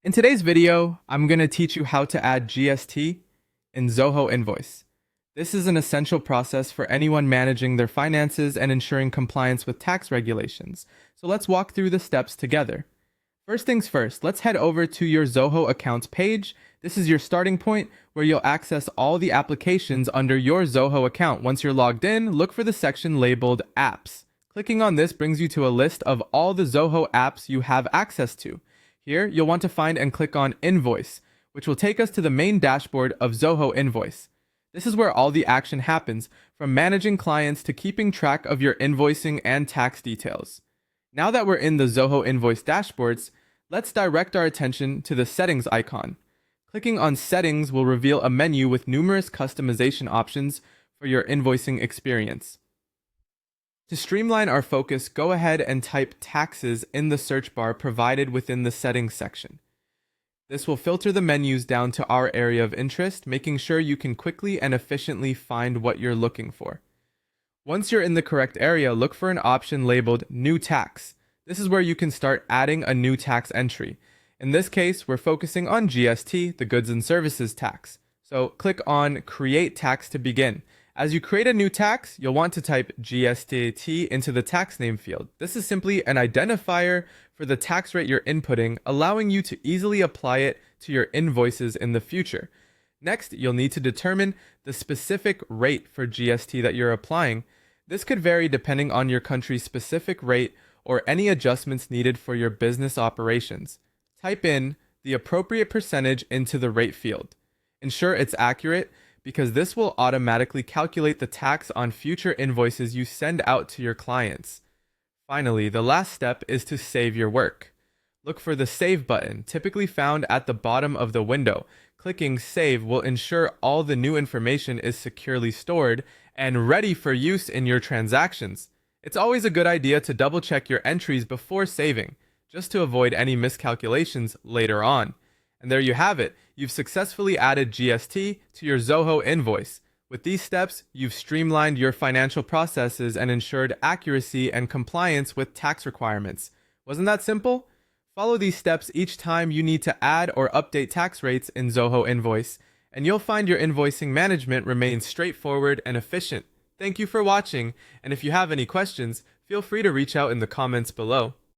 In today's video, I'm going to teach you how to add GST in Zoho Invoice. This is an essential process for anyone managing their finances and ensuring compliance with tax regulations. So let's walk through the steps together. First things first, let's head over to your Zoho accounts page. This is your starting point where you'll access all the applications under your Zoho account. Once you're logged in, look for the section labeled Apps. Clicking on this brings you to a list of all the Zoho apps you have access to. Here, you'll want to find and click on Invoice, which will take us to the main dashboard of Zoho Invoice. This is where all the action happens, from managing clients to keeping track of your invoicing and tax details. Now that we're in the Zoho Invoice dashboards, let's direct our attention to the Settings icon. Clicking on Settings will reveal a menu with numerous customization options for your invoicing experience. To streamline our focus, go ahead and type taxes in the search bar provided within the settings section. This will filter the menus down to our area of interest, making sure you can quickly and efficiently find what you're looking for. Once you're in the correct area, look for an option labeled New Tax. This is where you can start adding a new tax entry. In this case, we're focusing on GST, the goods and services tax. So click on Create Tax to begin. As you create a new tax, you'll want to type GST into the tax name field. This is simply an identifier for the tax rate you're inputting, allowing you to easily apply it to your invoices in the future. Next, you'll need to determine the specific rate for GST that you're applying. This could vary depending on your country's specific rate or any adjustments needed for your business operations. Type in the appropriate percentage into the rate field. Ensure it's accurate, because this will automatically calculate the tax on future invoices you send out to your clients. Finally, the last step is to save your work. Look for the Save button, typically found at the bottom of the window. Clicking Save will ensure all the new information is securely stored and ready for use in your transactions. It's always a good idea to double-check your entries before saving, just to avoid any miscalculations later on. And there you have it. You've successfully added GST to your Zoho invoice. With these steps, you've streamlined your financial processes and ensured accuracy and compliance with tax requirements. Wasn't that simple? Follow these steps each time you need to add or update tax rates in Zoho Invoice, and you'll find your invoicing management remains straightforward and efficient. Thank you for watching, and if you have any questions, feel free to reach out in the comments below.